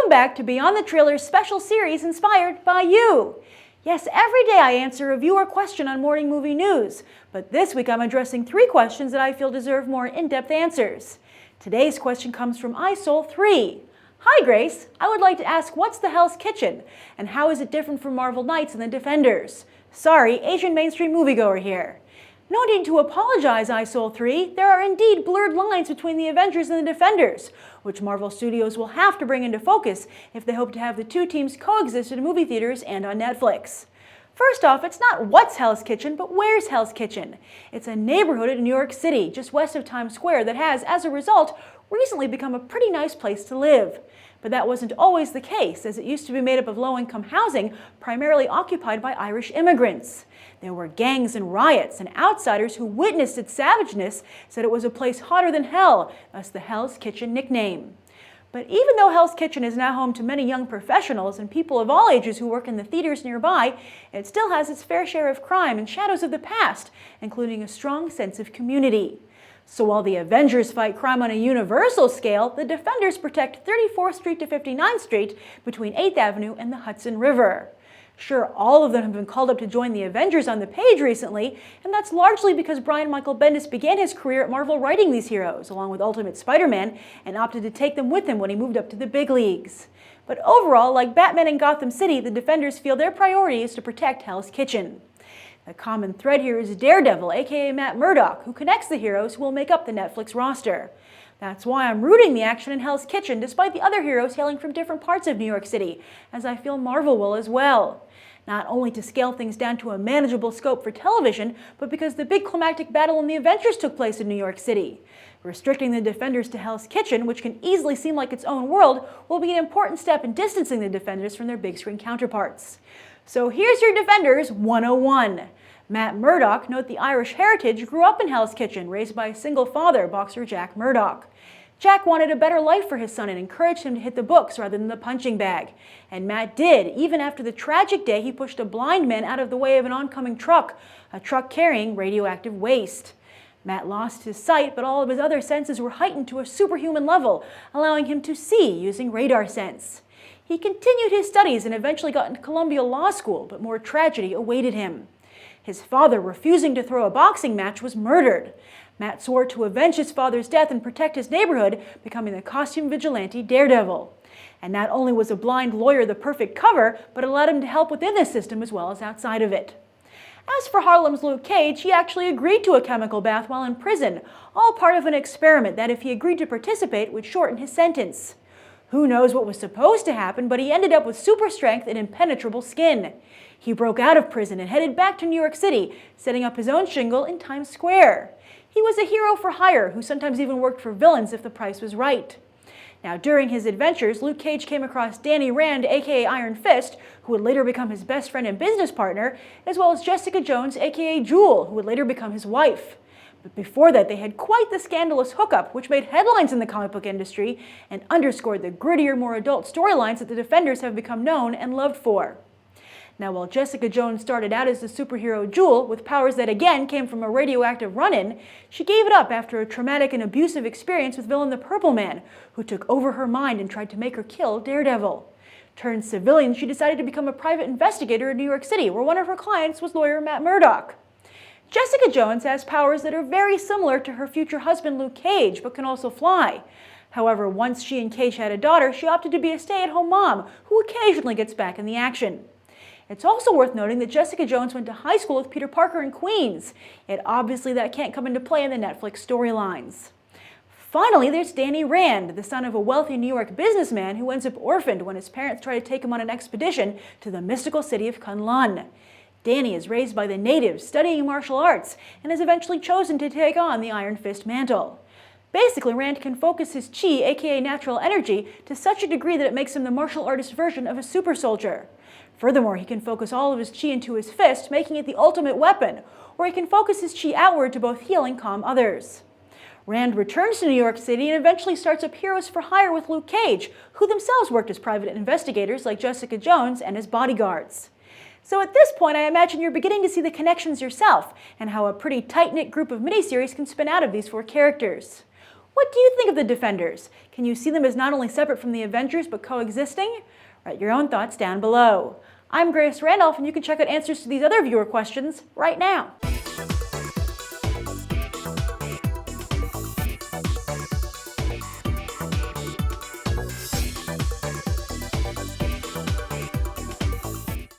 Welcome back to Beyond the Trailer's special series inspired by you. Yes, every day I answer a viewer question on morning movie news, but this week I'm addressing 3 questions that I feel deserve more in-depth answers. Today's question comes from iSoul3. Hi Grace, I would like to ask what's the Hell's Kitchen, and how is it different from Marvel Knights and the Defenders? Sorry, Asian mainstream moviegoer here. No need to apologize, iSoul3. There are indeed blurred lines between the Avengers and the Defenders, which Marvel Studios will have to bring into focus if they hope to have the 2 teams coexist in movie theaters and on Netflix. First off, it's not what's Hell's Kitchen, but where's Hell's Kitchen. It's a neighborhood in New York City, just west of Times Square, that has, as a result, recently become a pretty nice place to live. But that wasn't always the case, as it used to be made up of low-income housing, primarily occupied by Irish immigrants. There were gangs and riots, and outsiders who witnessed its savageness said it was a place hotter than hell, thus the Hell's Kitchen nickname. But even though Hell's Kitchen is now home to many young professionals and people of all ages who work in the theaters nearby, it still has its fair share of crime and shadows of the past, including a strong sense of community. So while the Avengers fight crime on a universal scale, the Defenders protect 34th Street to 59th Street between 8th Avenue and the Hudson River. Sure, all of them have been called up to join the Avengers on the page recently, and that's largely because Brian Michael Bendis began his career at Marvel writing these heroes, along with Ultimate Spider-Man, and opted to take them with him when he moved up to the big leagues. But overall, like Batman in Gotham City, the Defenders feel their priority is to protect Hell's Kitchen. The common thread here is Daredevil, aka Matt Murdock, who connects the heroes who will make up the Netflix roster. That's why I'm rooting the action in Hell's Kitchen, despite the other heroes hailing from different parts of New York City, as I feel Marvel will as well. Not only to scale things down to a manageable scope for television, but because the big climactic battle in the Avengers took place in New York City. Restricting the Defenders to Hell's Kitchen, which can easily seem like its own world, will be an important step in distancing the Defenders from their big screen counterparts. So here's your Defenders 101. Matt Murdock, note the Irish heritage, grew up in Hell's Kitchen, raised by a single father, boxer Jack Murdock. Jack wanted a better life for his son and encouraged him to hit the books rather than the punching bag. And Matt did, even after the tragic day he pushed a blind man out of the way of an oncoming truck, a truck carrying radioactive waste. Matt lost his sight, but all of his other senses were heightened to a superhuman level, allowing him to see using radar sense. He continued his studies and eventually got into Columbia Law School, but more tragedy awaited him. His father, refusing to throw a boxing match, was murdered. Matt swore to avenge his father's death and protect his neighborhood, becoming the costume vigilante Daredevil. And not only was a blind lawyer the perfect cover, but it allowed him to help within the system as well as outside of it. As for Harlem's Luke Cage, he actually agreed to a chemical bath while in prison, all part of an experiment that, if he agreed to participate, would shorten his sentence. Who knows what was supposed to happen, but he ended up with super strength and impenetrable skin. He broke out of prison and headed back to New York City, setting up his own shingle in Times Square. He was a hero for hire, who sometimes even worked for villains if the price was right. Now, during his adventures, Luke Cage came across Danny Rand, aka Iron Fist, who would later become his best friend and business partner, as well as Jessica Jones, aka Jewel, who would later become his wife. But before that, they had quite the scandalous hookup, which made headlines in the comic book industry and underscored the grittier, more adult storylines that the Defenders have become known and loved for. Now, while Jessica Jones started out as the superhero Jewel, with powers that again came from a radioactive run-in, she gave it up after a traumatic and abusive experience with villain the Purple Man, who took over her mind and tried to make her kill Daredevil. Turned civilian, she decided to become a private investigator in New York City, where one of her clients was lawyer Matt Murdock. Jessica Jones has powers that are very similar to her future husband Luke Cage, but can also fly. However, once she and Cage had a daughter, she opted to be a stay-at-home mom, who occasionally gets back in the action. It's also worth noting that Jessica Jones went to high school with Peter Parker in Queens, yet obviously that can't come into play in the Netflix storylines. Finally, there's Danny Rand, the son of a wealthy New York businessman who ends up orphaned when his parents try to take him on an expedition to the mystical city of Kunlun. Danny is raised by the natives, studying martial arts, and is eventually chosen to take on the Iron Fist mantle. Basically, Rand can focus his chi, aka natural energy, to such a degree that it makes him the martial artist version of a super soldier. Furthermore, he can focus all of his chi into his fist, making it the ultimate weapon, or he can focus his chi outward to both heal and calm others. Rand returns to New York City and eventually starts up Heroes for Hire with Luke Cage, who themselves worked as private investigators like Jessica Jones and his bodyguards. So at this point, I imagine you're beginning to see the connections yourself, and how a pretty tight-knit group of miniseries can spin out of these 4 characters. What do you think of the Defenders? Can you see them as not only separate from the Avengers, but coexisting? Write your own thoughts down below. I'm Grace Randolph, and you can check out answers to these other viewer questions right now.